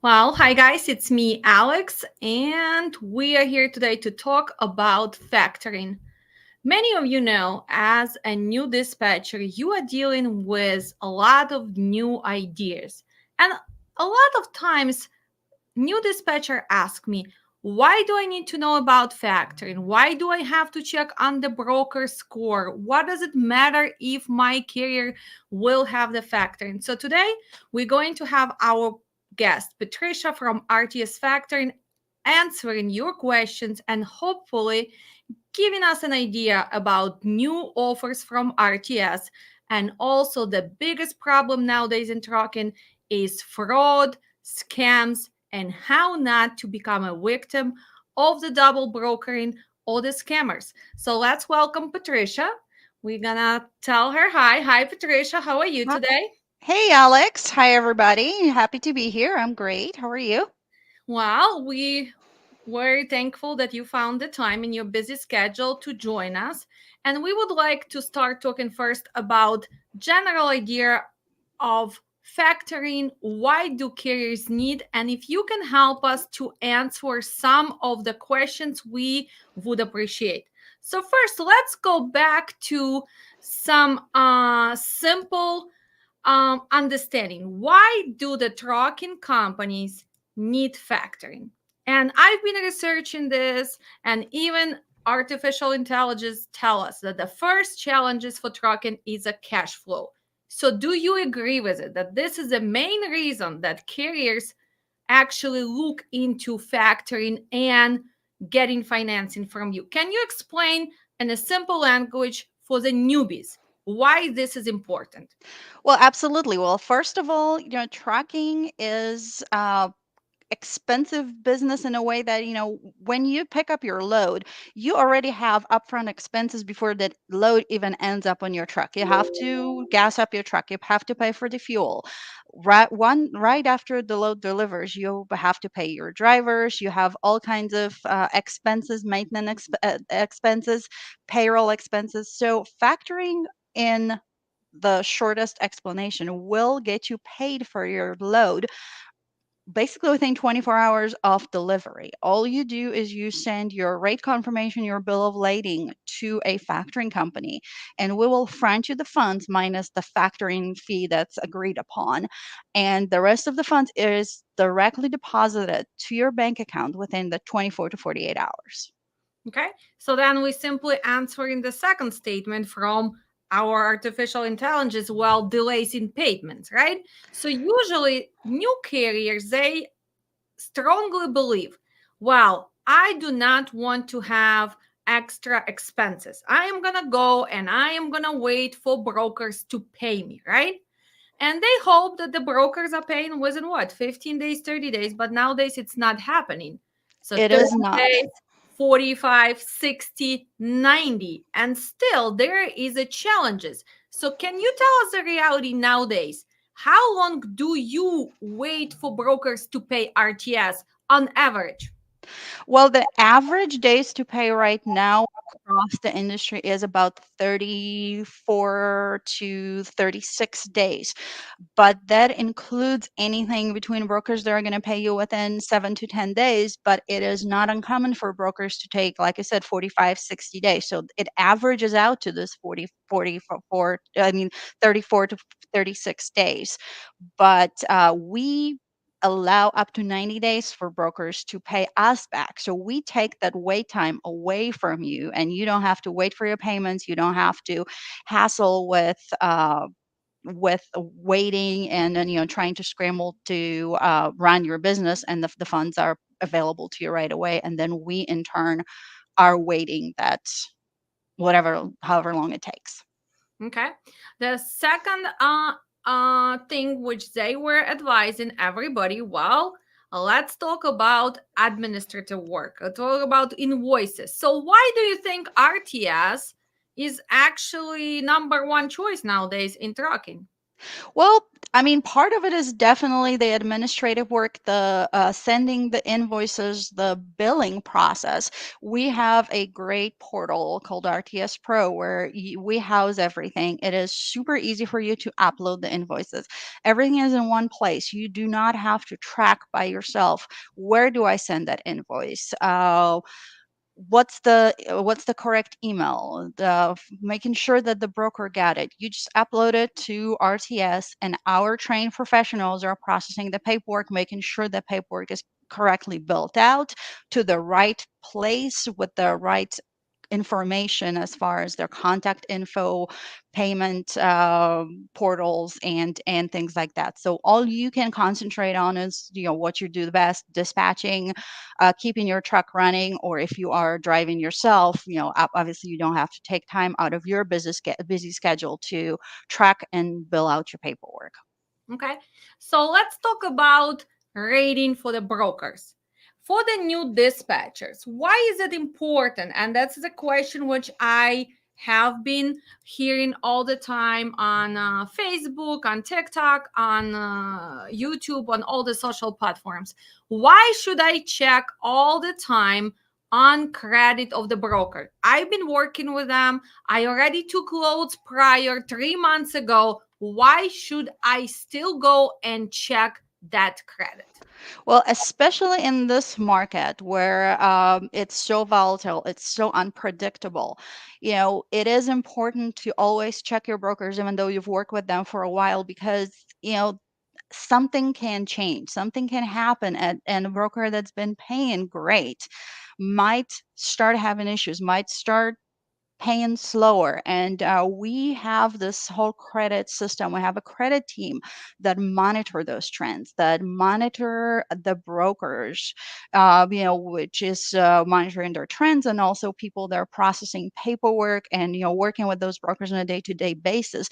Well, hi guys, it's me, Alex, and we are here today to talk about factoring. Many of you know, as a new dispatcher, you are dealing with a lot of new ideas. And a lot of times, new dispatcher ask me, why do I need to know about factoring? Why do I have to check on the broker score? What does it matter if my carrier will have the factoring? So today we're going to have our guest, Patricia from RTS Factoring, answering your questions and hopefully giving us an idea about new offers from RTS. And also, the biggest problem nowadays in trucking is fraud, scams, and how not to become a victim of the double brokering or the scammers. So let's welcome Patricia. We're gonna tell her hi. Hi, Patricia. How are you Hi- today? Hey, Alex. Hi, everybody. Happy to be here. I'm great. How are you? Well, we were thankful that you found the time in your busy schedule to join us. And we would like to start talking first about general idea of factoring, why do carriers need, and if you can help us to answer some of the questions, we would appreciate. So first, let's go back to some simple understanding. Why do the trucking companies need factoring? And I've been researching this, and even artificial intelligence tell us that the first challenges for trucking is a cash flow. So do you agree with it that this is the main reason that carriers actually look into factoring and getting financing from you? Can you explain in a simple language for the newbies why this is important? Well, absolutely. Well, first of all, tracking is expensive business in a way that, when you pick up your load, you already have upfront expenses before that load even ends up on your truck. You have to gas up your truck, you have to pay for the fuel. Right after the load delivers, you have to pay your drivers, you have all kinds of expenses, maintenance expenses, payroll expenses. So factoring in the shortest explanation will get you paid for your load basically within 24 hours of delivery. All you do is you send your rate confirmation, your bill of lading to a factoring company, and we will front you the funds minus the factoring fee that's agreed upon. And the rest of the funds is directly deposited to your bank account within the 24 to 48 hours. Okay, so then we simply answering the second statement from our artificial intelligence, well, delays in payments, right? So usually new carriers, they strongly believe, well, I do not want to have extra expenses. I am going to go and I am going to wait for brokers to pay me, right? And they hope that the brokers are paying within what, 15 days, 30 days, but nowadays it's not happening. So It 30 is not. days, 45, 60, 90, and still there is a challenges. So can you tell us the reality nowadays? How long do you wait for brokers to pay RTS on average? Well, the average days to pay right now across the industry is about 34 to 36 days. But that includes anything between brokers that are going to pay you within 7 to 10 days. But it is not uncommon for brokers to take, like I said, 45, 60 days. So it averages out to this 44, I mean, 34 to 36 days. But we allow up to 90 days for brokers to pay us back. So we take that wait time away from you, and you don't have to wait for your payments. You don't have to hassle with waiting and then trying to scramble to run your business, and the funds are available to you right away. And then we in turn are waiting that whatever however long it takes. Okay. The second thing which they were advising everybody, well, let's talk about administrative work. Let's talk about invoices. So why do you think RTS is actually number one choice nowadays in trucking? Well, I mean, part of it is definitely the administrative work, the sending the invoices, the billing process. We have a great portal called RTS Pro where we house everything. It is super easy for you to upload the invoices. Everything is in one place. You do not have to track by yourself. Where do I send that invoice? What's the correct email, making sure that the broker got it. You just upload it to RTS, and our trained professionals are processing the paperwork, making sure the paperwork is correctly built out to the right place with the right information as far as their contact info, payment portals, and things like that. So all you can concentrate on is what you do the best: dispatching, keeping your truck running, or if you are driving yourself, obviously you don't have to take time out of your busy schedule to track and bill out your paperwork. Okay, so let's talk about rating for the brokers. For the new dispatchers, why is it important? And that's the question which I have been hearing all the time on Facebook, on TikTok, on YouTube, on all the social platforms. Why should I check all the time on credit of the broker? I've been working with them. I already took loads prior 3 months ago. Why should I still go and check that credit? Well, especially in this market where it's so volatile, it's so unpredictable, it is important to always check your brokers, even though you've worked with them for a while, because, something can change, something can happen, and a broker that's been paying great might start having issues, might start paying slower. And we have this whole credit system. We have a credit team that monitor those trends, that monitor the brokers, which is monitoring their trends, and also people that are processing paperwork and working with those brokers on a day-to-day basis.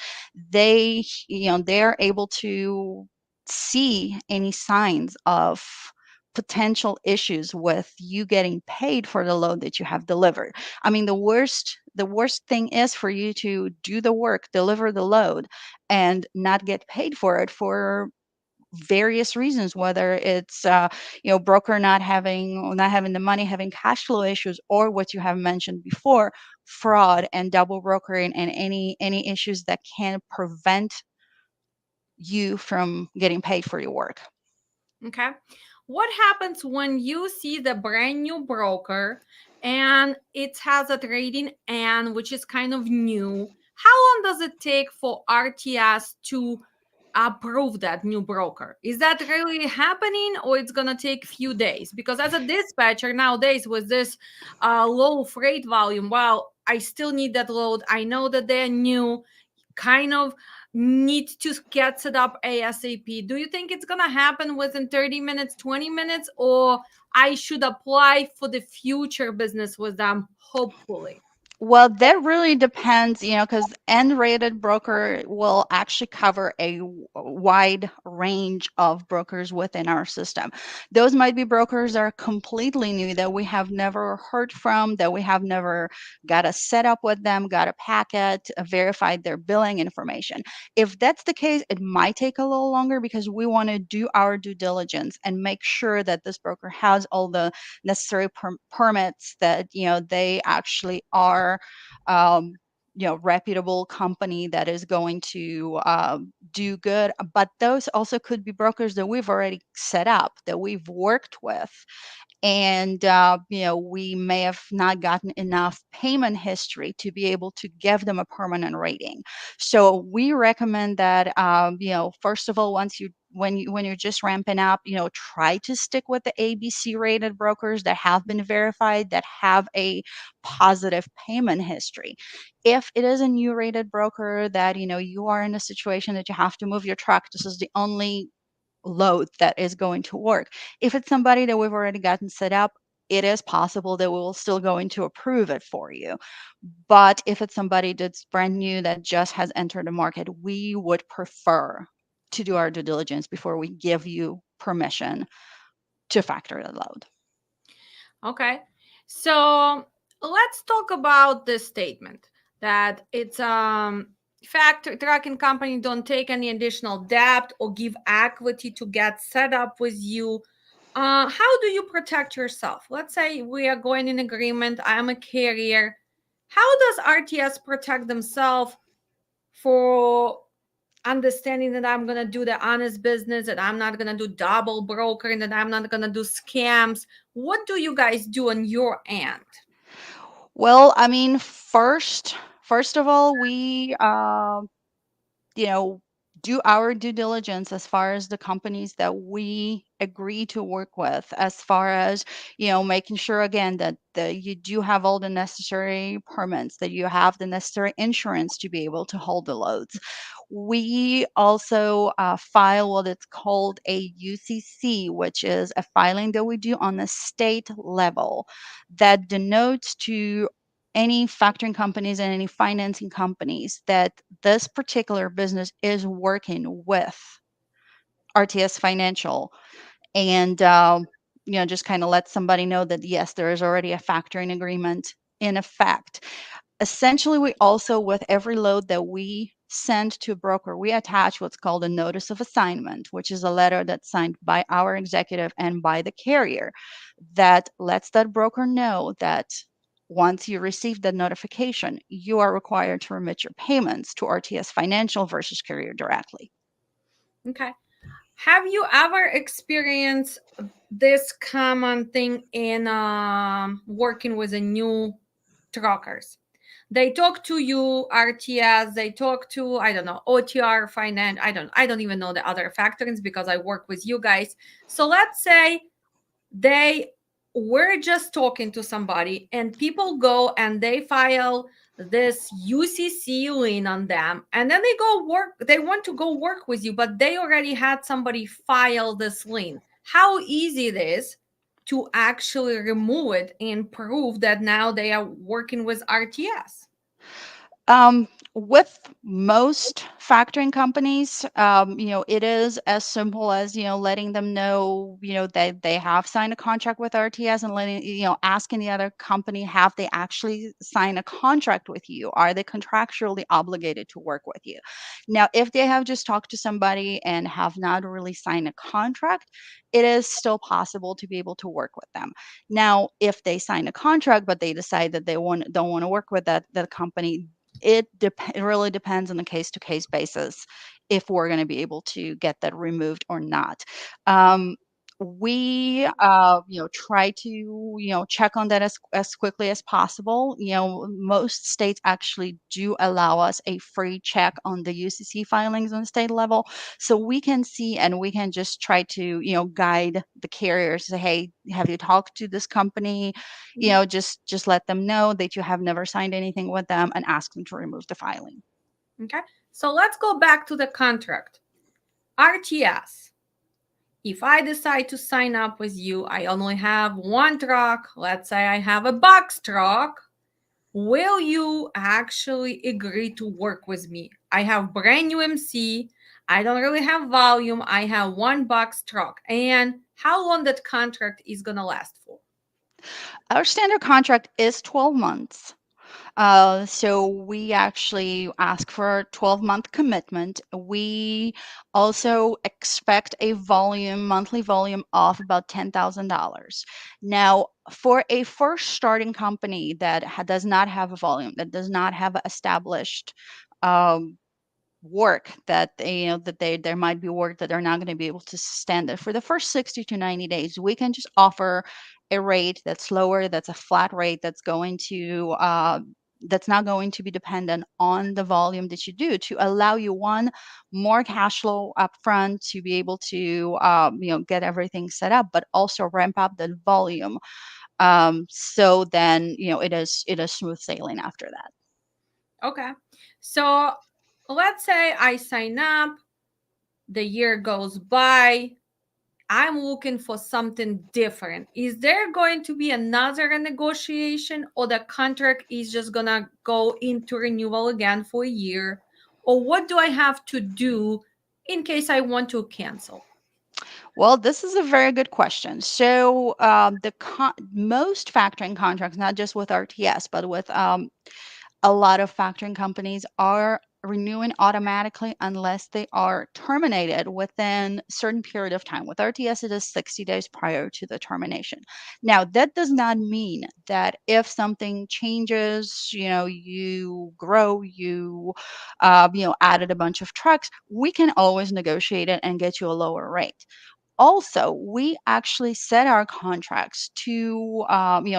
They're able to see any signs of potential issues with you getting paid for the load that you have delivered. I mean, the worst thing is for you to do the work, deliver the load, and not get paid for it for various reasons, whether it's broker not having the money, having cash flow issues, or what you have mentioned before, fraud and double brokering, and any issues that can prevent you from getting paid for your work. Okay. What happens when you see the brand new broker and it has a trading and which is kind of new? How long does it take for RTS to approve that new broker? Is that really happening or it's going to take few days? Because as a dispatcher nowadays with this low freight volume, well, I still need that load. I know that they're new, kind of need to get set up ASAP. Do you think it's going to happen within 30 minutes, 20 minutes, or I should apply for the future business with them, hopefully? Well, that really depends, because N-rated broker will actually cover a wide range of brokers within our system. Those might be brokers that are completely new that we have never heard from, that we have never got a setup with them, got a packet, verified their billing information. If that's the case, it might take a little longer because we want to do our due diligence and make sure that this broker has all the necessary permits, that they actually are reputable company that is going to do good. But those also could be brokers that we've already set up, that we've worked with, and we may have not gotten enough payment history to be able to give them a permanent rating. So we recommend that, first of all, when you're just ramping up, try to stick with the ABC rated brokers that have been verified, that have a positive payment history. If it is a new rated broker that you are in a situation that you have to move your truck, this is the only load that is going to work. If it's somebody that we've already gotten set up, it is possible that we will still going to approve it for you. But if it's somebody that's brand new that just has entered the market, we would prefer to do our due diligence before we give you permission to factor the load. Okay. So let's talk about this statement that it's factor trucking company don't take any additional debt or give equity to get set up with you, how do you protect yourself? Let's say we are going in agreement, I'm a carrier. How does RTS protect themselves for understanding that I'm going to do the honest business, that I'm not going to do double brokering, that I'm not going to do scams? What do you guys do on your end? Well, I mean, first of all, we you know, do our due diligence as far as the companies that we agree to work with, as far as, making sure again that you do have all the necessary permits, that you have the necessary insurance to be able to hold the loads. We also file what it's called a UCC, which is a filing that we do on the state level that denotes to any factoring companies and any financing companies that this particular business is working with RTS Financial, and just kind of let somebody know that yes, there is already a factoring agreement in effect. Essentially, we also, with every load that we send to a broker, we attach what's called a notice of assignment, which is a letter that's signed by our executive and by the carrier that lets that broker know that once you receive that notification, you are required to remit your payments to RTS Financial versus carrier directly. Okay. Have you ever experienced this common thing in working with a new truckers? They talk to you RTS, they talk to, I don't know, OTR finance. I don't even know the other factorings because I work with you guys. So let's say they were just talking to somebody and people go and they file this UCC lien on them, and then they want to go work with you, but they already had somebody file this lien. How easy it is to actually remove it and prove that now they are working with RTS? With most factoring companies, it is as simple as, letting them know, that they have signed a contract with RTS, and asking the other company, have they actually signed a contract with you? Are they contractually obligated to work with you? Now, if they have just talked to somebody and have not really signed a contract, it is still possible to be able to work with them. Now, if they sign a contract, but they decide that they don't want to work with that company, it really depends on the case to case basis if we're going to be able to get that removed or not. Um, we try to check on that as quickly as possible. Most states actually do allow us a free check on the UCC filings on the state level, so we can see and we can just try to guide the carriers, say, hey, have you talked to this company? Just let them know that you have never signed anything with them and ask them to remove the filing. Okay. So let's go back to the contract. RTS. If I decide to sign up with you, I only have one truck. Let's say I have a box truck. Will you actually agree to work with me? I have brand new MC. I don't really have volume. I have one box truck. And how long that contract is going to last for? Our standard contract is 12 months. So we actually ask for a 12-month commitment. We also expect a monthly volume of about $10,000. Now, for a first starting company that does not have a volume, that does not have established um, work, that there might be work that they're not going to be able to stand it for the first 60 to 90 days, we can just offer a rate that's lower, that's a flat rate, that's not going to be dependent on the volume that you do, to allow you one more cash flow upfront to be able to get everything set up, but also ramp up the volume, so then it is smooth sailing after that. Okay. So let's say I sign up, the year goes by, I'm looking for something different. Is there going to be another negotiation, or the contract is just going to go into renewal again for a year? Or what do I have to do in case I want to cancel? Well, this is a very good question. So, most factoring contracts, not just with RTS, but with a lot of factoring companies, are renewing automatically unless they are terminated within a certain period of time. With RTS, it is 60 days prior to the termination. Now, that does not mean that if something changes, you grow, added a bunch of trucks, we can always negotiate it and get you a lower rate. Also, we actually set our contracts to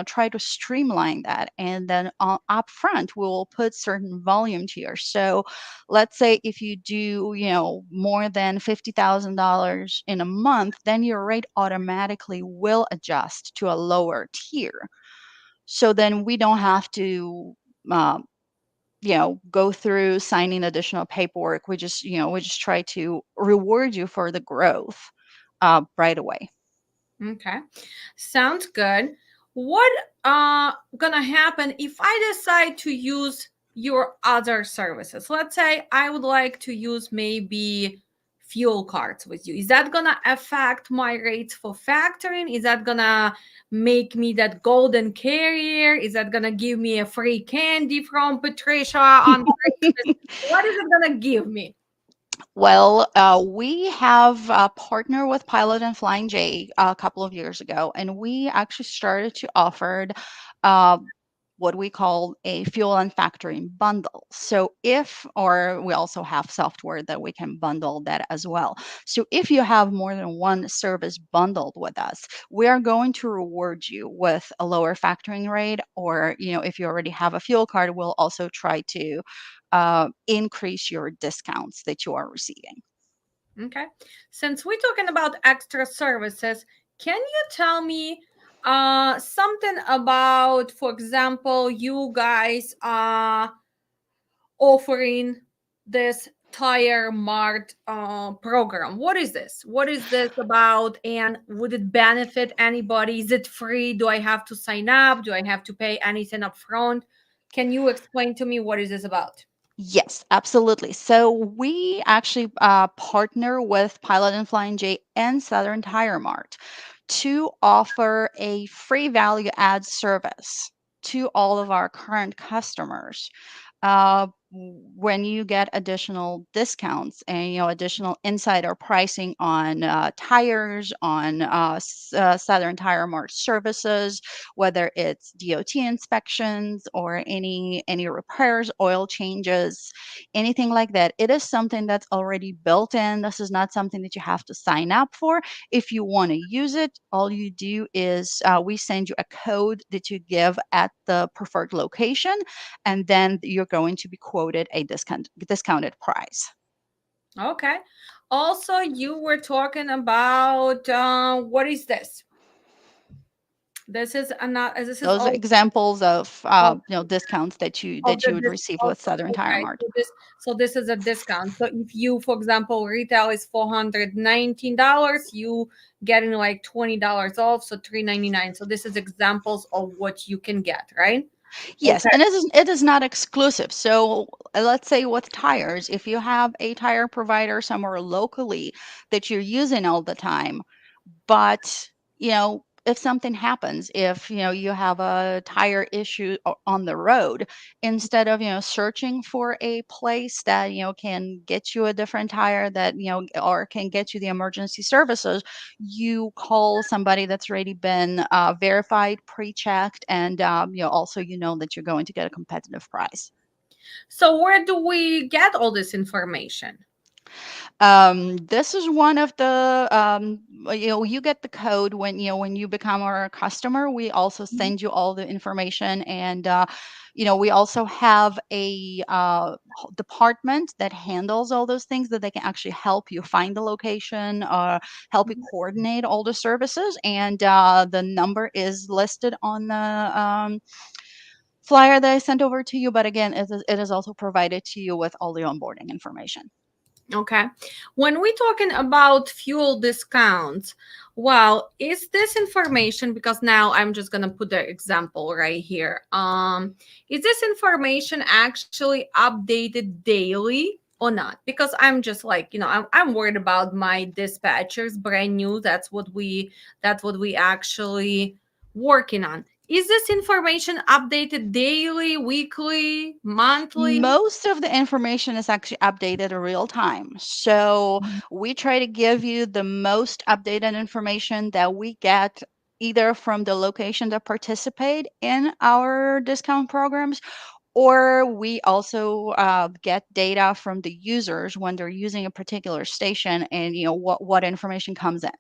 try to streamline that, and then upfront we will put certain volume tiers. So let's say if you do more than $50,000 in a month, then your rate automatically will adjust to a lower tier. So then we don't have to um, go through signing additional paperwork. We just try to reward you for the growth right away. Okay. Sounds good. What gonna happen if I decide to use your other services? Let's say I would like to use maybe fuel cards with you. Is that gonna affect my rates for factoring? Is that gonna make me that golden carrier? Is that gonna give me a free candy from Patricia on Christmas? What is it gonna give me? Well, we have partnered with Pilot and Flying J a couple of years ago, and we actually started to offer uh, what we call a fuel and factoring bundle. So or we also have software that we can bundle that as well. So if you have more than one service bundled with us, we are going to reward you with a lower factoring rate, or, if you already have a fuel card, we'll also try to increase your discounts that you are receiving. Okay. Since we're talking about extra services, can you tell me something about, for example, you guys offering this tire mart program? What is this? What is this about? And would it benefit anybody? Is it free? Do I have to sign up? Do I have to pay anything up front? Can you explain to me what is this about? Yes, absolutely. So we actually partner with Pilot and Flying J and Southern Tire Mart to offer a free value add service to all of our current customers. When you get additional discounts and additional insider pricing on tires, on Southern Tire Mart services, whether it's DOT inspections or any repairs, oil changes, anything like that, it is something that's already built in. This is not something that you have to sign up for. If you want to use it, all you do is we send you a code that you give at the preferred location, and then you're going to be quoted a discounted price. Okay. Also, you were talking about what is this? This is another. This is Those all examples of of, discounts that you of that the you would this. receive Of, with Southern Tire okay, Mart. so this is a discount. So if you, for example, retail is $419, you getting like $20 off, so $399. So this is examples of what you can get, right? Yes, Okay. and it is not exclusive. So let's say with tires, if you have a tire provider somewhere locally that you're using all the time, but if something happens, if you have a tire issue on the road, instead of searching for a place that can get you a different tire, that or can get you the emergency services, you call somebody that's already been verified, pre-checked, and also that you're going to get a competitive price. So where do we get all this information? This is one of the you get the code when you become our customer. We also Mhm. send you all the information, and we also have a department that handles all those things, that they can actually help you find the location, or help you Mhm. coordinate all the services. And the number is listed on the flyer that I sent over to you. But again, it is also provided to you with all the onboarding information. Okay. When we're talking about fuel discounts, well, is this information, because now I'm just gonna put the example right here. Is this information actually updated daily or not? Because I'm just like, I'm worried about my dispatchers, brand new. That's what we actually working on. Is this information updated daily, weekly, monthly? Most of the information is actually updated in real time. So we try to give you the most updated information that we get either from the location that participate in our discount programs, or we also get data from the users when they're using a particular station, and what information comes in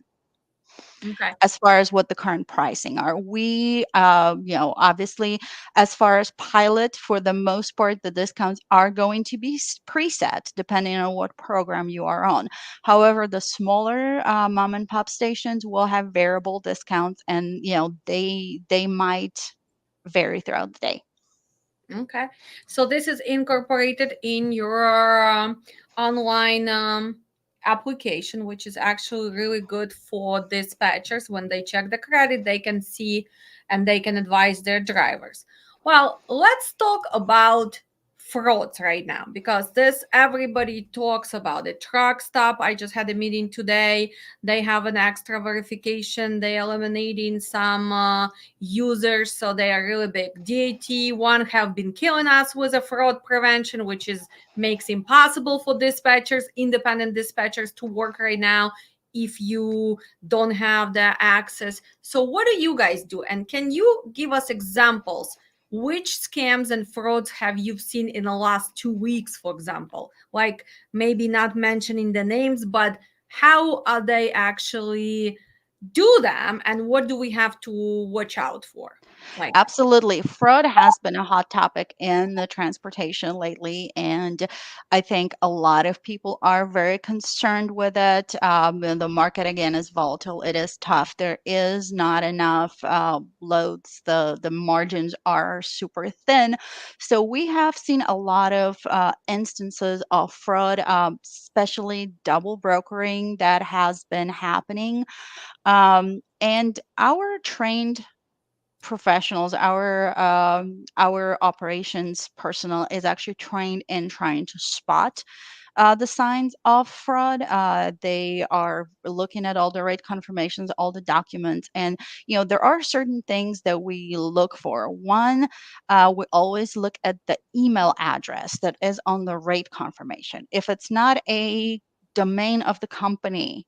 Okay. as far as what the current pricing are. We, obviously, as far as pilot, for the most part, the discounts are going to be preset depending on what program you are on. However, the smaller mom and pop stations will have variable discounts, and they might vary throughout the day. Okay. So this is incorporated in your online application, which is actually really good for dispatchers. When they check the credit, they can see and they can advise their drivers. Well, let's talk about frauds right now, because this everybody talks about it. Truck stop. I just had a meeting today. They have an extra verification. They eliminating some users, so they are really big. DAT1 have been killing us with a fraud prevention, which is makes impossible for dispatchers, independent dispatchers, to work right now if you don't have the access. So what do you guys do, and can you give us examples? Which scams and frauds have you seen in the last 2 weeks, for example? Like, maybe not mentioning the names, but how are they actually do them, and what do we have to watch out for? Like, Absolutely. Fraud has been a hot topic in the transportation lately, and I think a lot of people are very concerned with it. And the market, again, is volatile. It is tough. There is not enough loads. The margins are super thin. So we have seen a lot of instances of fraud, especially double brokering, that has been happening. And our trained professionals, our operations personnel is actually trained in trying to spot the signs of fraud. They are looking at all the rate confirmations, all the documents, and there are certain things that we look for. One, we always look at the email address that is on the rate confirmation. If it's not a domain of the company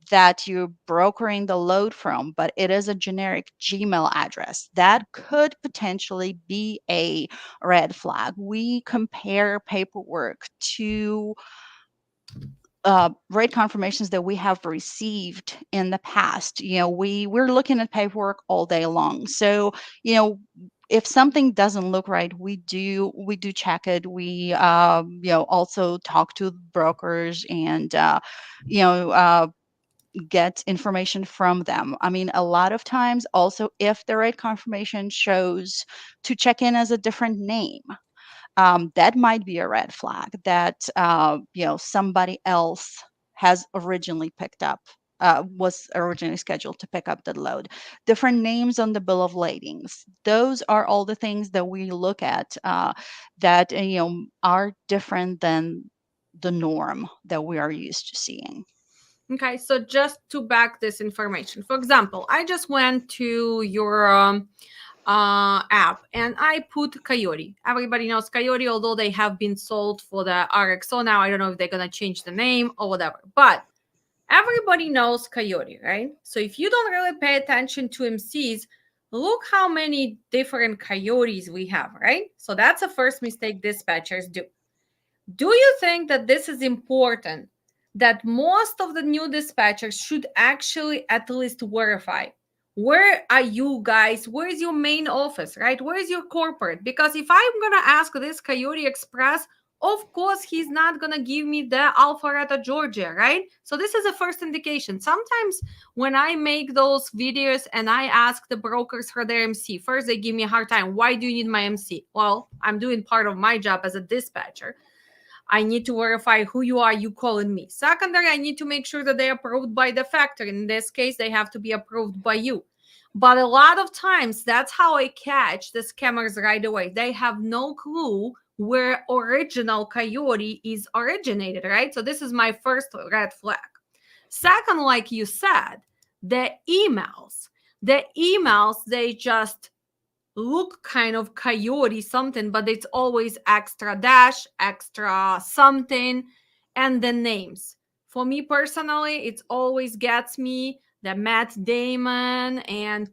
that you're brokering the load from, but it is a generic Gmail address, that could potentially be a red flag. We compare paperwork to rate confirmations that we have received in the past. We're looking at paperwork all day long. So, if something doesn't look right, we do check it. We also talk to brokers and you know uh, get information from them. I mean, a lot of times also, if the rate confirmation shows to check in as a different name, that might be a red flag that somebody else has originally picked up. Was originally scheduled to pick up the load. Different names on the bill of ladings. Those are all the things that we look at that are different than the norm that we are used to seeing. okay, so just to back this information, for example, I just went to your app and I put Coyote. Everybody knows Coyote, although they have been sold for the RXO now. I don't know if they're gonna change the name or whatever, but everybody knows Coyote, right? So if you don't really pay attention to MCs, look how many different Coyotes we have, right? So that's the first mistake dispatchers do. Do you think that this is important? That most of the new dispatchers should actually at least verify, where are you guys? Where is your main office, right? Where is your corporate? Because if I'm gonna ask this Coyote Express, of course he's not gonna give me the Alpharetta, Georgia, right? So this is a first indication. Sometimes when I make those videos and I ask the brokers for their MC, first they give me a hard time. Why do you need my MC? Well, I'm doing part of my job as a dispatcher. I need to verify who you are, you calling me. Secondary, I need to make sure that they're approved by the factory. In this case, they have to be approved by you. But a lot of times, that's how I catch the scammers right away. They have no clue where original Coyote is originated, right? So this is my first red flag. Second, like you said, the emails. The emails, they just look kind of coyote something, but it's always extra dash, extra something, and the names. For me personally, it always gets me the Matt Damon and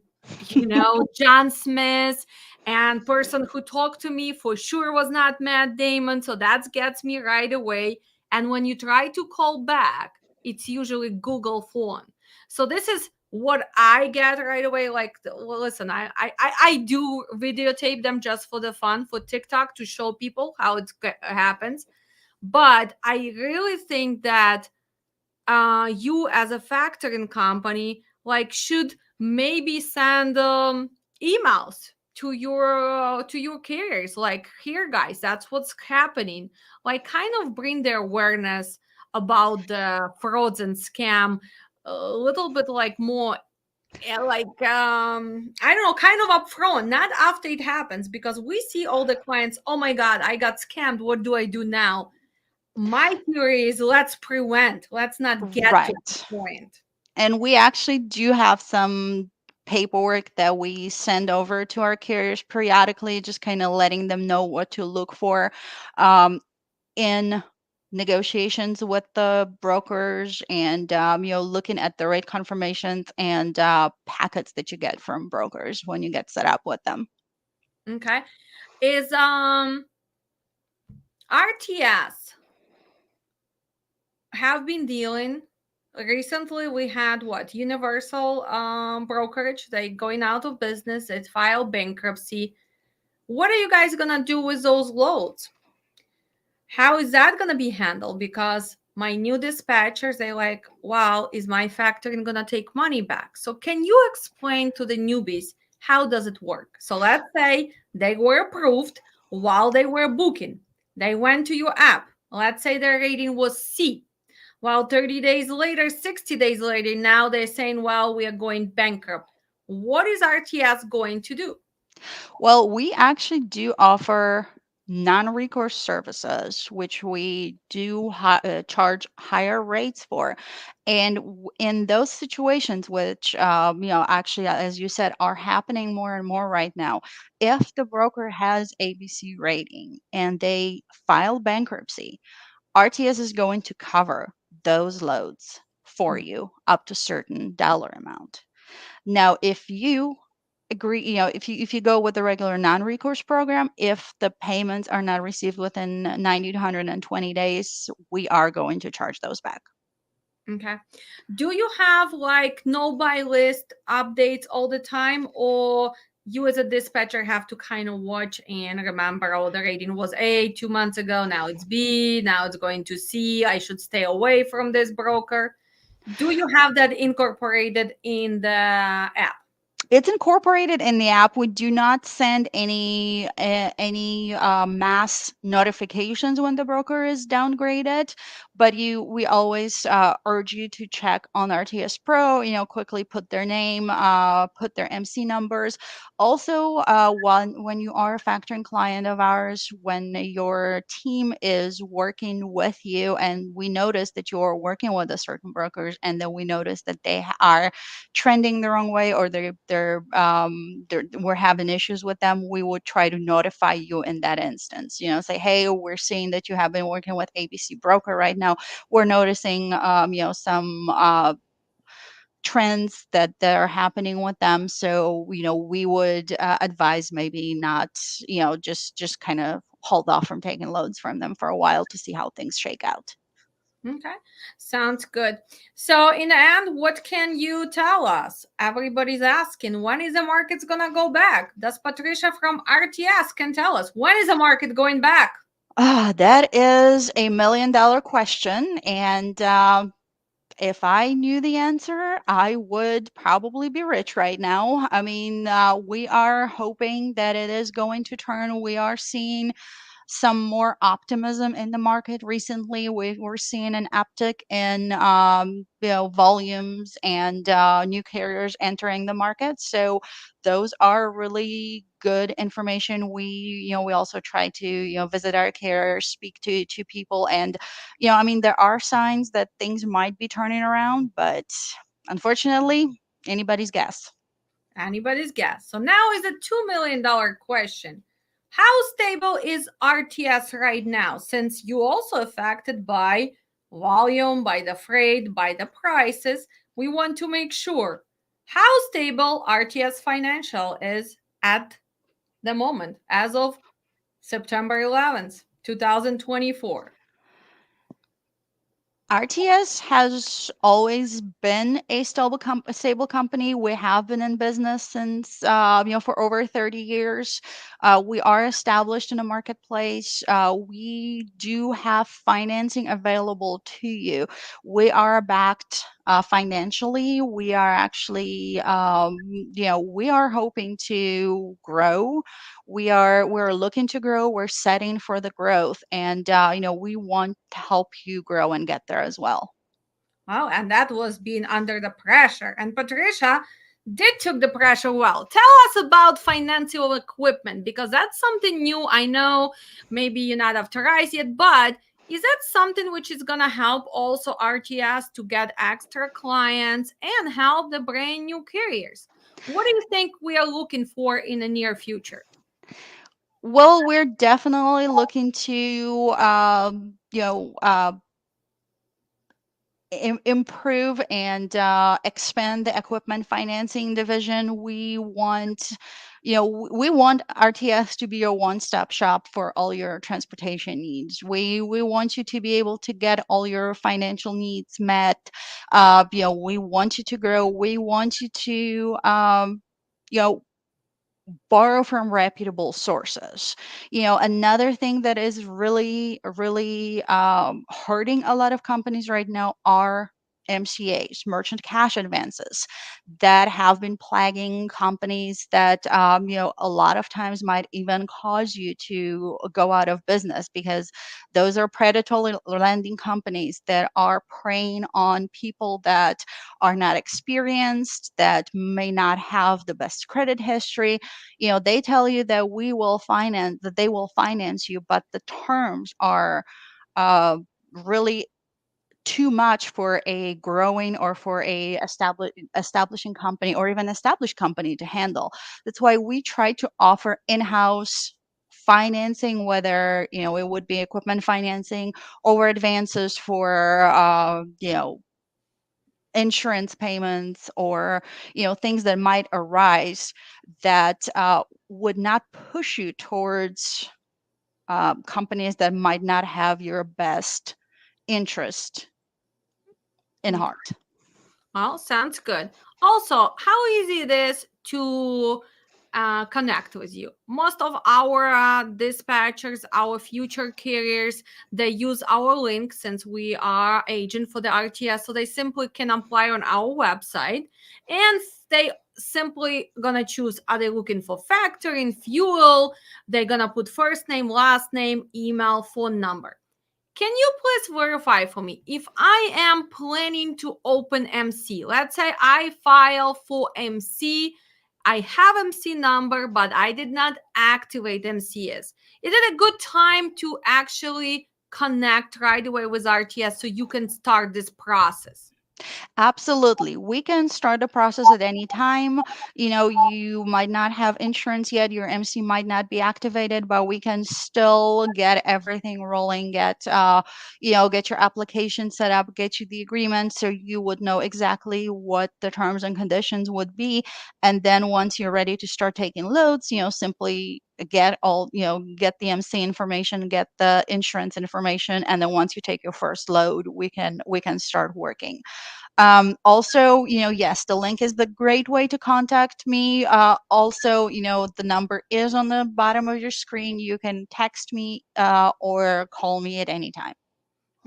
John Smith, and person who talked to me for sure was not Matt Damon, so that gets me right away. And when you try to call back, it's usually Google phone. So this is what I get right away. Like, well, listen, I do videotape them just for the fun for TikTok to show people how it happens. But I really think that you as a factoring company like should maybe send emails to your carriers, like, here guys, that's what's happening, like kind of bring the awareness about the frauds and scam a little bit like more, like I don't know, kind of upfront, not after it happens, because we see all the clients, oh my god, I got scammed, what do I do now? My theory is, let's prevent, let's not get to Right. that point. And we actually do have some paperwork that we send over to our carriers periodically, just kind of letting them know what to look for um, in negotiations with the brokers, and looking at the rate confirmations and packets that you get from brokers when you get set up with them. Okay. Is RTS have been dealing recently, we had what, universal brokerage, they going out of business, it filed bankruptcy. What are you guys gonna do with those loads? How is that going to be handled? Because my new dispatchers, they like, wow, is my factoring going to take money back? So can you explain to the newbies, how does it work? So let's say they were approved while they were booking. They went to your app. Let's say their rating was C. While 30 days later, 60 days later, now they're saying, well, we are going bankrupt. What is RTS going to do? Well, we actually do offer non-recourse services, which we do charge higher rates for. And in those situations, which, actually, as you said, are happening more and more right now, if the broker has ABC rating and they file bankruptcy, RTS is going to cover those loads for you up to certain dollar amount. Now, if you agree, if you go with the regular non-recourse program, if the payments are not received within 90 to 120 days, we are going to charge those back. Okay. Do you have like no buy list updates all the time, or you as a dispatcher have to kind of watch and remember, oh, the rating was A 2 months ago, now it's B, now it's going to C, I should stay away from this broker? Do you have that incorporated in the app? It's incorporated in the app. We do not send any mass notifications when the broker is downgraded, but we always urge you to check on RTS Pro. Quickly put their name, put their MC numbers. Also, when you are a factoring client of ours, when your team is working with you, and we notice that you're working with a certain brokers, and then we notice that they are trending the wrong way, or we're having issues with them, we would try to notify you in that instance. Say, hey, we're seeing that you have been working with ABC broker right now. We're noticing some trends that are happening with them. So we would advise maybe not, just kind of hold off from taking loads from them for a while to see how things shake out. Okay, sounds good. So, in the end, what can you tell us? Everybody's asking, when is the market's gonna go back? Does Patricia from RTS can tell us, when is the market going back? That is $1 million question. And if I knew the answer, I would probably be rich right now. I mean, we are hoping that it is going to turn. We are seeing some more optimism in the market recently. We're seeing an uptick in volumes and new carriers entering the market. So those are really good information. We also try to visit our carriers, speak to people, and I mean, there are signs that things might be turning around, but unfortunately, anybody's guess. Anybody's guess. So now is a $2 million question. How stable is RTS right now? Since you also affected by volume, by the freight, by the prices, we want to make sure how stable RTS Financial is at the moment as of September 11th, 2024. RTS has always been a stable company. We have been in business since, for over 30 years. We are established in a marketplace. We do have financing available to you. We are backed financially. We are actually, we are hoping to grow. We're looking to grow. We're setting for the growth, and we want to help you grow and get there as well. Well, and that was being under the pressure. And Patricia did took the pressure well. Tell us about financial equipment because that's something new. I know maybe you're not authorized yet, but is that something which is gonna help also RTS to get extra clients and help the brand new carriers? What do you think we are looking for in the near future? Well, we're definitely looking to, improve and expand the equipment financing division. We want RTS to be your one-stop shop for all your transportation needs. We want you to be able to get all your financial needs met. We want you to grow. We want you to you know borrow from reputable sources. Another thing that is really, really hurting a lot of companies right now are MCAs, merchant cash advances, that have been plaguing companies that, a lot of times might even cause you to go out of business because those are predatory lending companies that are preying on people that are not experienced, that may not have the best credit history. They tell you that they will finance you, but the terms are uh, really too much for a growing or for a establishing company or even established company to handle. That's why we try to offer in-house financing, whether it would be equipment financing or advances for insurance payments, or things that might arise that would not push you towards companies that might not have your best interest in heart. Well, sounds good. Also, how easy it is to connect with you. Most of our dispatchers, our future carriers, they use our link since we are agent for the RTS, so they simply can apply on our website, and they simply gonna choose, are they looking for factoring, fuel? They're gonna put first name, last name, email, phone number. Can you please verify for me if I am planning to open MC? Let's say I file for MC. I have MC number, but I did not activate MCS. Is it a good time to actually connect right away with RTS so you can start this process? Absolutely. We can start the process at any time. You might not have insurance yet, your MC might not be activated, but we can still get everything rolling, get your application set up, get you the agreement so you would know exactly what the terms and conditions would be. And then once you're ready to start taking loads, simply get the MC information, get the insurance information, and then once you take your first load, we can start working. Also, yes, the link is the great way to contact me. Also, the number is on the bottom of your screen. You can text me or call me at any time.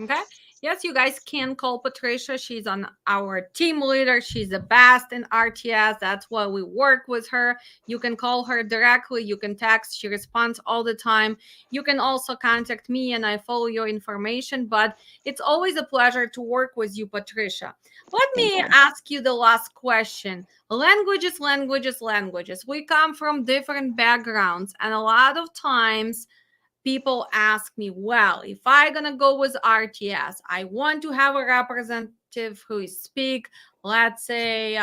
Okay. Yes, you guys can call Patricia. She's on our team leader. She's the best in RTS. That's why we work with her. You can call her directly. You can text. She responds all the time. You can also contact me and I follow your information. But it's always a pleasure to work with you, Patricia. Let Thank me you. ask you the last question. Languages, languages, languages. We come from different backgrounds, and a lot of times people ask me, well, if I'm gonna go with RTS, I want to have a representative who speak, let's say,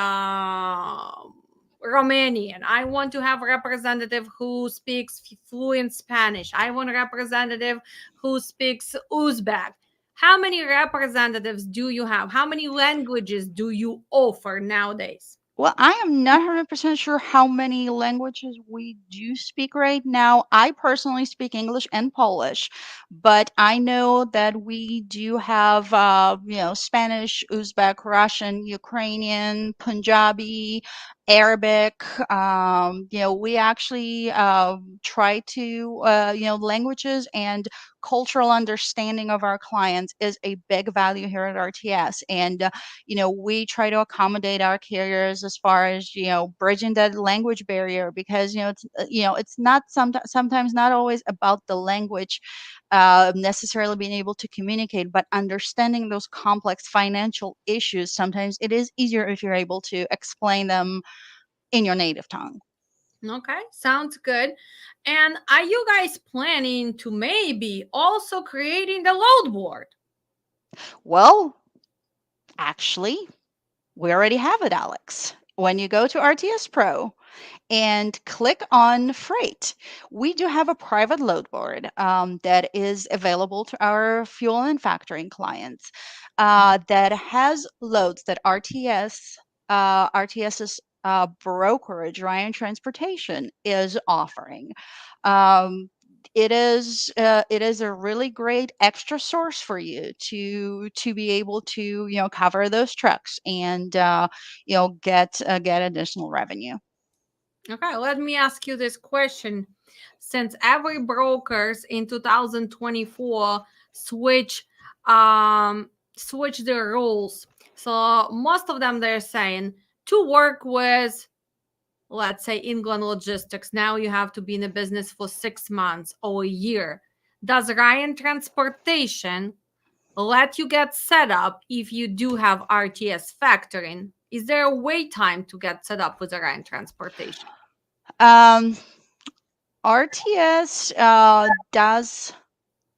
Romanian. I want to have a representative who speaks fluent Spanish. I want a representative who speaks Uzbek. How many representatives do you have? How many languages do you offer nowadays? Well, I am not 100% sure how many languages we do speak right now. I personally speak English and Polish, but I know that we do have, Spanish, Uzbek, Russian, Ukrainian, Punjabi, Arabic. We actually try to, languages and cultural understanding of our clients is a big value here at RTS. And we try to accommodate our carriers as far as bridging that language barrier, because it's not sometimes not always about the language necessarily being able to communicate, but understanding those complex financial issues. Sometimes it is easier if you're able to explain them in your native tongue. Okay, sounds good. And are you guys planning to maybe also creating the load board? Well, actually, we already have it, Alex. When you go to RTS Pro and click on freight, we do have a private load board that is available to our fuel and factoring clients that has loads that RTS's brokerage, Ryan Transportation, is offering. Um, it is a really great extra source for you to be able to cover those trucks and get additional revenue. Okay, let me ask you this question. Since every brokers in 2024 switch switch their rules, so most of them they're saying to work with, let's say, England Logistics, now you have to be in the business for 6 months or a year. Does Ryan Transportation let you get set up if you do have RTS factoring? Is there a wait time to get set up with the Ryan Transportation? Um, RTS does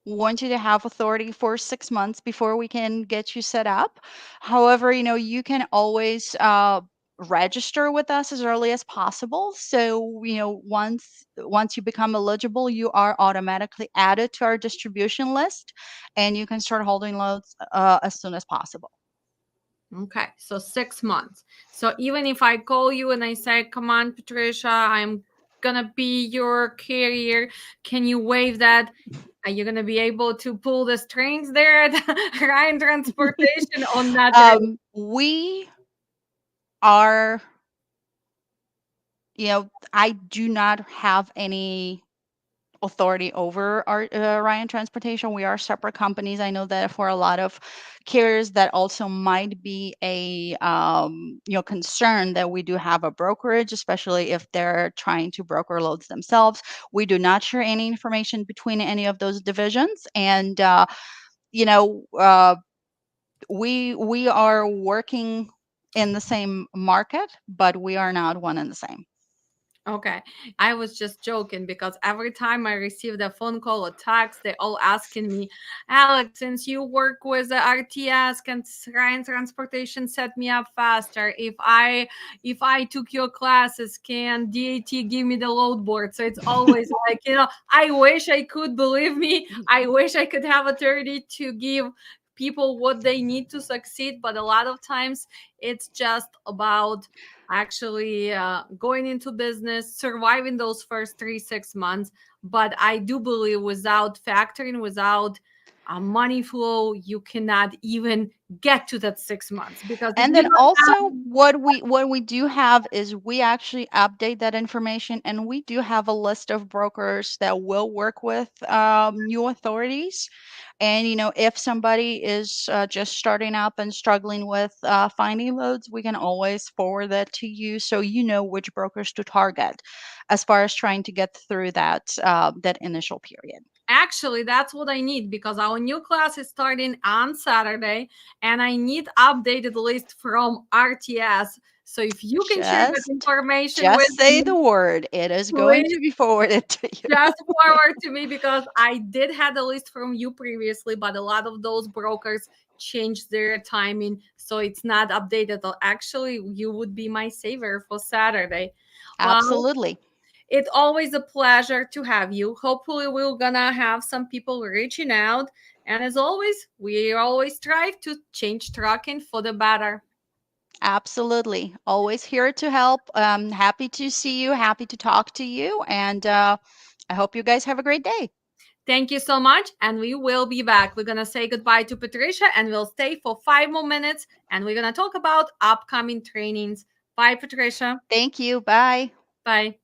want you to have authority for 6 months before we can get you set up. However, you can always register with us as early as possible. So, once you become eligible, you are automatically added to our distribution list, and you can start holding loads as soon as possible. Okay, so 6 months. So even if I call you and I say, come on, Patricia, I'm gonna be your carrier, can you waive that? Are you gonna be able to pull the strings there at Ryan Transportation or not really? We are, I do not have any authority over our Ryan Transportation. We are separate companies. I know that for a lot of carriers, that also might be a concern that we do have a brokerage, especially if they're trying to broker loads themselves. We do not share any information between any of those divisions, and you know uh, we are working in the same market, but we are not one and the same. Okay. I was just joking because every time I received a phone call or text, they all asking me, Alex, since you work with the RTS, can Ryan Transportation set me up faster? If I took your classes, can DAT give me the load board? So it's always like, I wish I could, believe me, I wish I could have authority to give people what they need to succeed, but a lot of times it's just about actually going into business, surviving those first 3 6 months. But I do believe without factoring, without money flow, you cannot even get to that 6 months, because if And you then don't also have. what we do have is we actually update that information, and we do have a list of brokers that will work with new authorities. And if somebody is just starting up and struggling with finding loads, we can always forward that to you, so you know which brokers to target as far as trying to get through that initial period. Actually, that's what I need because our new class is starting on Saturday and I need updated list from RTS. So if you can share that Just information with just say the me, word. It is going please to be forwarded to you. just forward to me, because I did have the list from you previously, but a lot of those brokers change their timing so it's not updated. Actually, you would be my savior for Saturday. Well, Absolutely. it's always a pleasure to have you. Hopefully, we're gonna have some people reaching out. And as always, we always strive to change trucking for the better. Absolutely. Always here to help. Happy to see you, happy to talk to you, and I hope you guys have a great day. Thank you so much. And we will be back. We're gonna say goodbye to Patricia and we'll stay for 5 more minutes and we're gonna talk about upcoming trainings. Bye, Patricia. Thank you. Bye. Bye.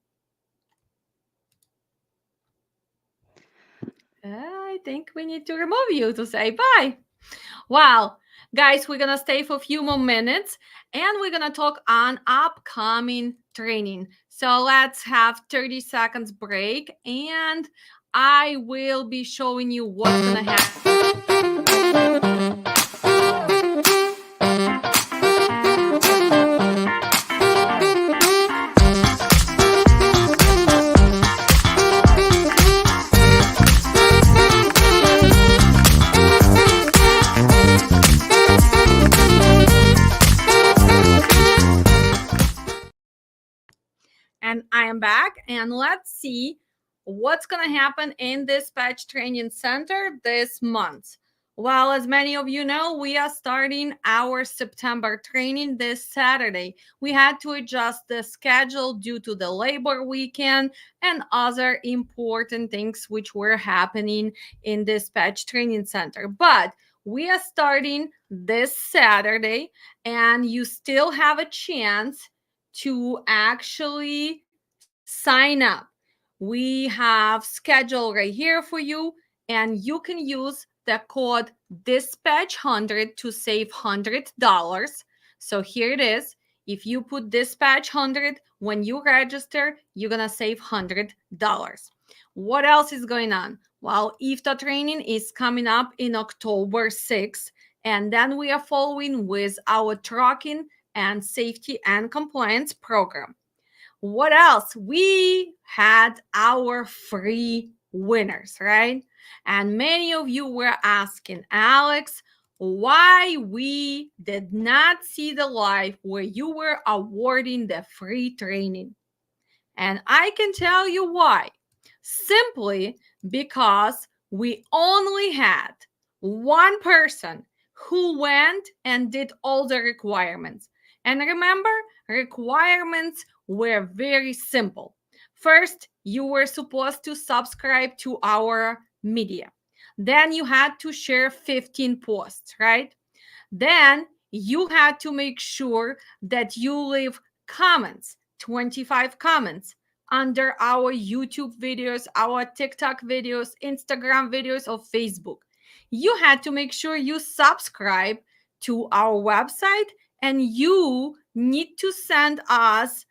I think we need to remove you to say bye. Wow. Guys, we're gonna stay for a few more minutes and we're gonna talk on upcoming training. So let's have 30 seconds break and I will be showing you what's gonna happen. And I am back. And let's see what's going to happen in Dispatch Training Center this month. Well, as many of you know, we are starting our September training this Saturday. We had to adjust the schedule due to the labor weekend and other important things which were happening in Dispatch Training Center. But we are starting this Saturday, and you still have a chance to actually sign up. We have schedule right here for you, and you can use the code dispatch100 to save $100. So here it is. If you put dispatch100 when you register, you're gonna save $100. What else is going on? Well, IFTA training is coming up in October 6th, and then we are following with our trucking and safety and compliance program. What else? We had our free winners, right? And many of you were asking, Alex, why we did not see the live where you were awarding the free training. And I can tell you why. Simply because we only had one person who went and did all the requirements. And remember, requirements were very simple. First, you were supposed to subscribe to our media. Then you had to share 15 posts, right? Then you had to make sure that you leave comments, 25 comments under our YouTube videos, our TikTok videos, Instagram videos, or Facebook. You had to make sure you subscribe to our website and you need to send us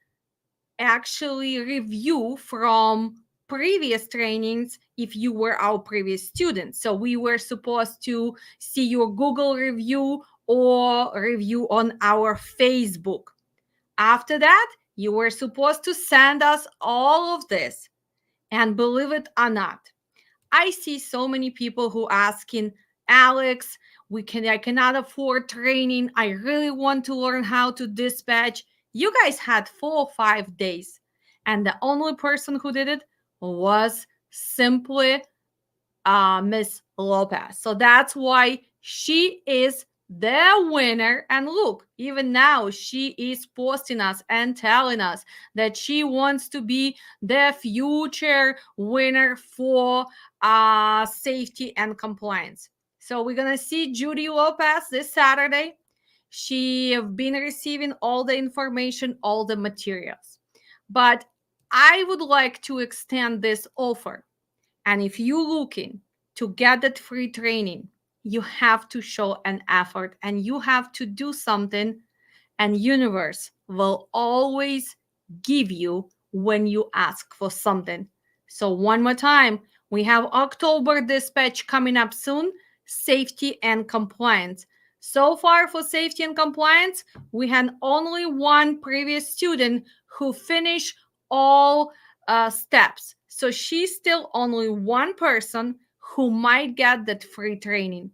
actually review from previous trainings if you were our previous students. So we were supposed to see your Google review or review on our Facebook. After that, you were supposed to send us all of this. And believe it or not, I see so many people who asking, Alex, I cannot afford training. I really want to learn how to dispatch. You guys had 4 or 5 days. And the only person who did it was simply Miss Lopez. So that's why she is the winner. And look, even now she is posting us and telling us that she wants to be the future winner for safety and compliance. So we're gonna see Judy Lopez this Saturday. She have been receiving all the information, all the materials. But I would like to extend this offer, and if you're looking to get that free training, you have to show an effort and you have to do something, and universe will always give you when you ask for something. So one more time, we have October dispatch coming up soon, safety and compliance. So far for safety and compliance, we had only one previous student who finished all steps. So she's still only one person who might get that free training.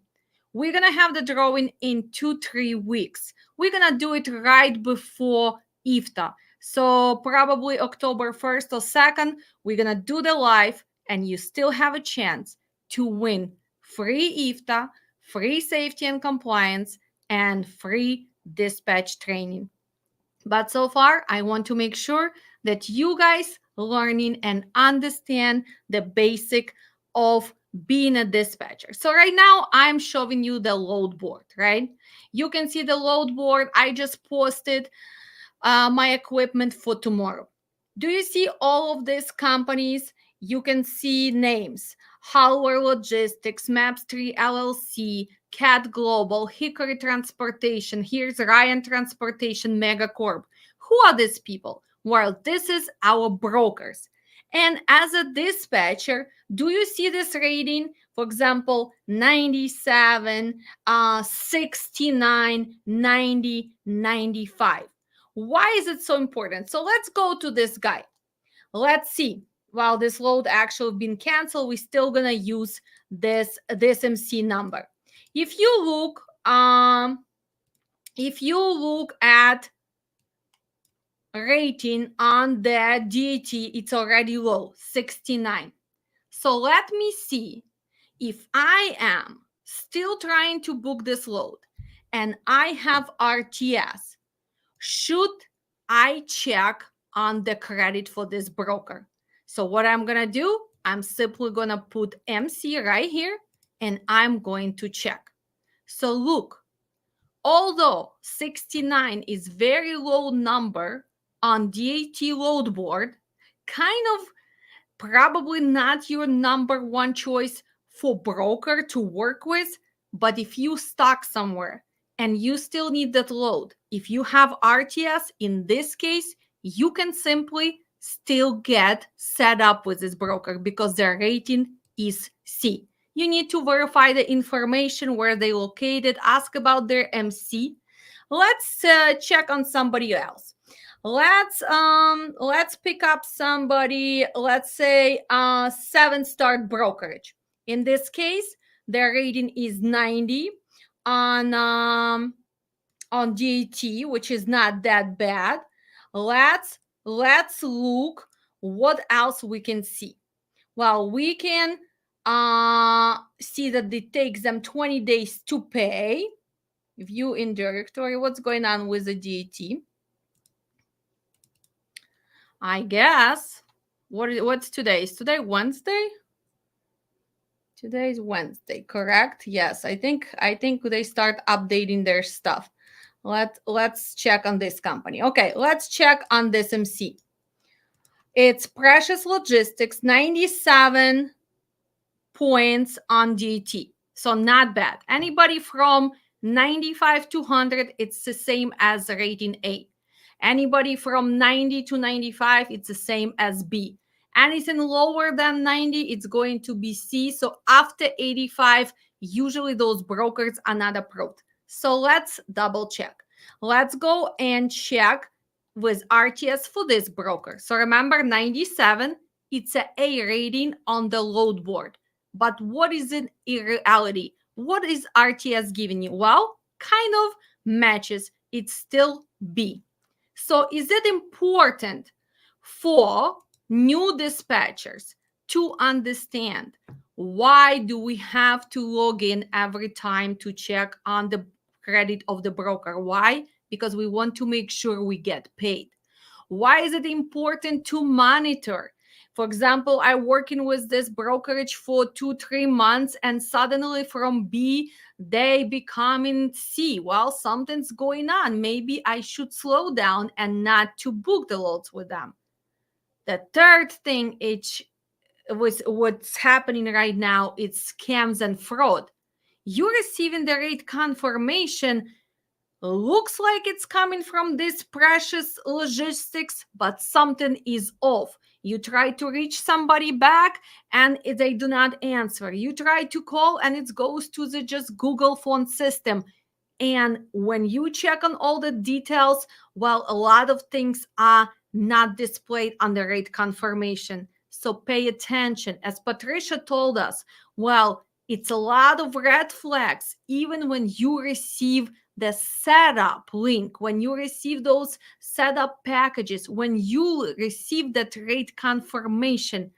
We're going to have the drawing in 2-3 weeks. We're going to do it right before iftar. So probably October 1st or 2nd, we're going to do the live, and you still have a chance to win free iftar, free safety and compliance, and free dispatch training. But so far, I want to make sure that you guys learning and understand the basic of being a dispatcher. So right now I'm showing you the load board, right? You can see the load board. I just posted my equipment for tomorrow. Do you see all of these companies? You can see names: Howler Logistics, Maps3 LLC, Cat Global, Hickory Transportation. Here's Ryan Transportation Megacorp. Who are these people? Well, this is our brokers. And as a dispatcher, do you see this rating? For example, 97, 69, 90, 95. Why is it so important? So let's go to this guy. Let's see. While this load actually been canceled, we're still gonna use this MC number. If you look, at rating on the DAT, it's already low, 69. So let me see if I am still trying to book this load and I have RTS. Should I check on the credit for this broker? So what I'm going to do, I'm simply going to put MC right here and I'm going to check. So look, although 69 is very low number on DAT load board, kind of probably not your number one choice for broker to work with. But if you stuck somewhere and you still need that load, if you have RTS in this case, you can simply still get set up with this broker because their rating is C. You need to verify the information, where they located, ask about their MC. Let's check on somebody else. Let's pick up somebody, let's say 7-star brokerage. In this case, their rating is 90 on DAT, which is not that bad. Let's look what else we can see. Well, we can see that it takes them 20 days to pay. View in directory, what's going on with the DAT? I guess. What's today? Is today Wednesday? Today is Wednesday, correct? Yes, I think they start updating their stuff. Let's check on this company. Okay, let's check on this MC. It's Precious Logistics, 97 points on DT. So not bad. Anybody from 95 to 100, it's the same as rating A. Anybody from 90 to 95, it's the same as B. Anything lower than 90, it's going to be C. So after 85, usually those brokers are not approved. So let's double check. Let's go and check with RTS for this broker. So remember, 97, it's an A rating on the load board. But what is it in reality? What is RTS giving you? Well, kind of matches. It's still B. So is it important for new dispatchers to understand why do we have to log in every time to check on the credit of the broker? Why? Because we want to make sure we get paid. Why is it important to monitor? For example, I'm working with this brokerage for 2-3 months and suddenly from B, they become in C. Well, something's going on. Maybe I should slow down and not to book the loads with them. The third thing is what's happening right now, it's scams and fraud. You're receiving the rate confirmation, looks like it's coming from this Precious Logistics, but something is off. You try to reach somebody back and they do not answer. You try to call and it goes to the just Google phone system. And when you check on all the details, well, a lot of things are not displayed on the rate confirmation. So pay attention. As Patricia told us, well, It's a lot of red flags, even when you receive the setup link, when you receive those setup packages, when you receive that rate confirmation.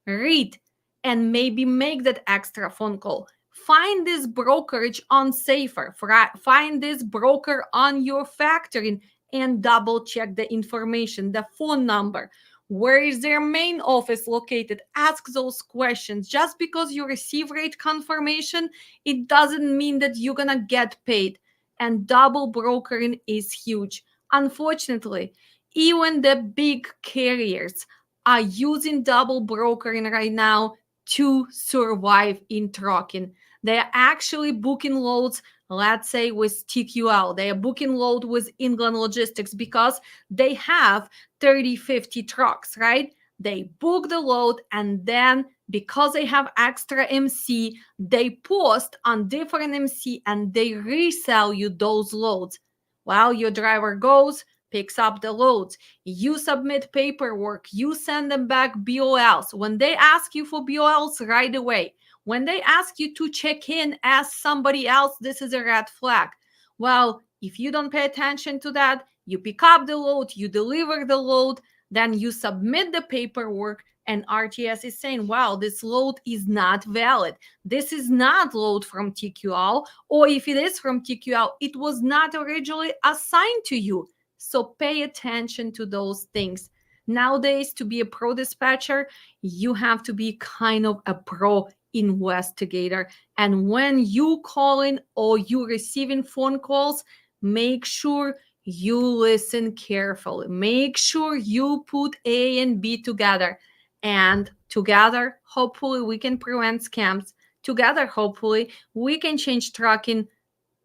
Read and maybe make that extra phone call. Find this brokerage on Safer, find this broker on your factoring, and double check the information, the phone number. Where is their main office located? Ask those questions. Just because you receive rate confirmation, it doesn't mean that you're gonna get paid. And double brokering is huge. Unfortunately, even the big carriers are using double brokering right now to survive in trucking. They are actually booking loads, let's say with TQL. They are booking load with England Logistics because they have 30, 50 trucks, right? They book the load, and then because they have extra MC, they post on different MC and they resell you those loads. While your driver goes, picks up the loads, you submit paperwork, you send them back BOLs. When they ask you for BOLs, right away. When they ask you to check in as somebody else, this is a red flag. Well, if you don't pay attention to that, you pick up the load, you deliver the load, then you submit the paperwork, and RTS is saying, wow, this load is not valid. This is not load from TQL, or if it is from TQL, it was not originally assigned to you. So pay attention to those things. Nowadays, to be a pro dispatcher, you have to be kind of a pro investigator. And when you calling or you receiving phone calls, make sure you listen carefully. Make sure you put A and B together. And together, hopefully, we can prevent scams. Together, hopefully, we can change trucking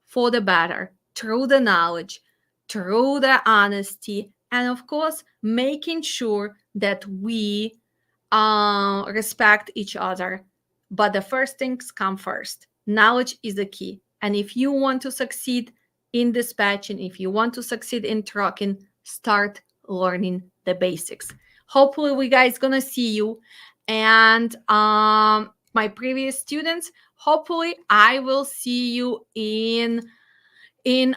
for the better through the knowledge, through the honesty, and of course, making sure that we respect each other. But the first things come first. Knowledge is the key. And if you want to succeed in dispatching, if you want to succeed in trucking, start learning the basics. Hopefully, we guys gonna see you. And my previous students, hopefully, I will see you in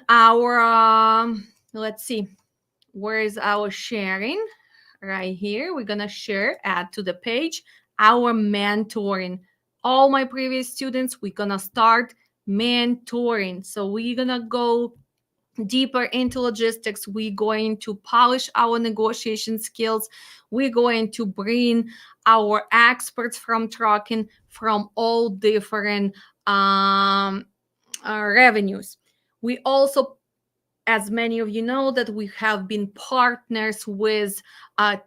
our let's see, where is our sharing? Right here, we're gonna share, add to the page, our mentoring. All my previous students, we're gonna start mentoring. So we're gonna go deeper into logistics. We're going to polish our negotiation skills. We're going to bring our experts from trucking from all different revenues. We also, as many of you know, that we have been partners with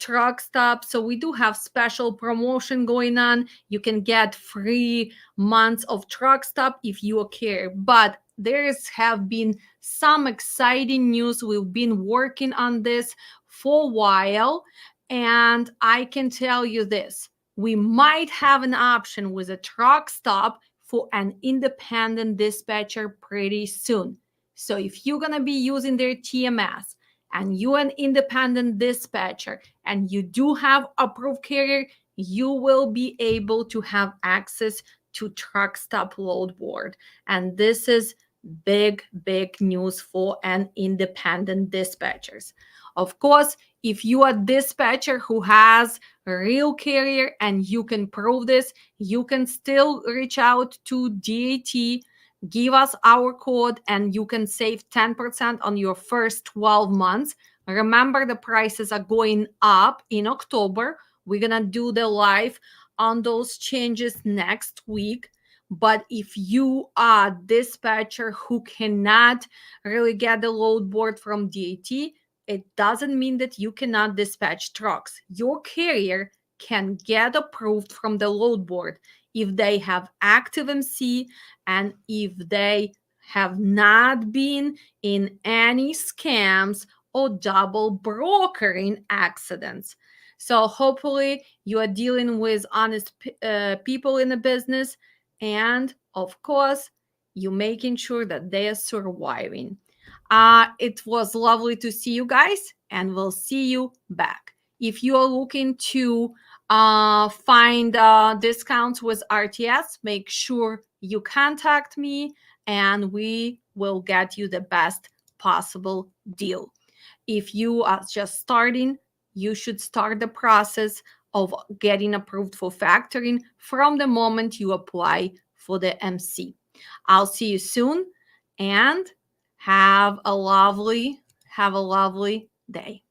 Truck Stop, so we do have special promotion going on. You can get 3 months of Truck Stop if you care. But there's have been some exciting news. We've been working on this for a while, and I can tell you this: we might have an option with a Truck Stop for an independent dispatcher pretty soon. So if you're going to be using their TMS and you're an independent dispatcher and you do have approved carrier, you will be able to have access to truck stop load board. And this is big, big news for an independent dispatchers. Of course, if you are a dispatcher who has a real carrier and you can prove this, you can still reach out to DAT, give us our code, and you can save 10% on your first 12 months. Remember, the prices are going up in October. We're going to do the live on those changes next week. But if you are a dispatcher who cannot really get the load board from DAT, it doesn't mean that you cannot dispatch trucks. Your carrier can get approved from the load board if they have active MC and if they have not been in any scams or double brokering accidents. So hopefully you are dealing with honest people in the business, and of course you making sure that they are surviving. It was lovely to see you guys, and we'll see you back. If you are looking to find discounts with RTS, make sure you contact me and we will get you the best possible deal. If you are just starting, you should start the process of getting approved for factoring from the moment you apply for the MC. I'll see you soon and have a lovely day.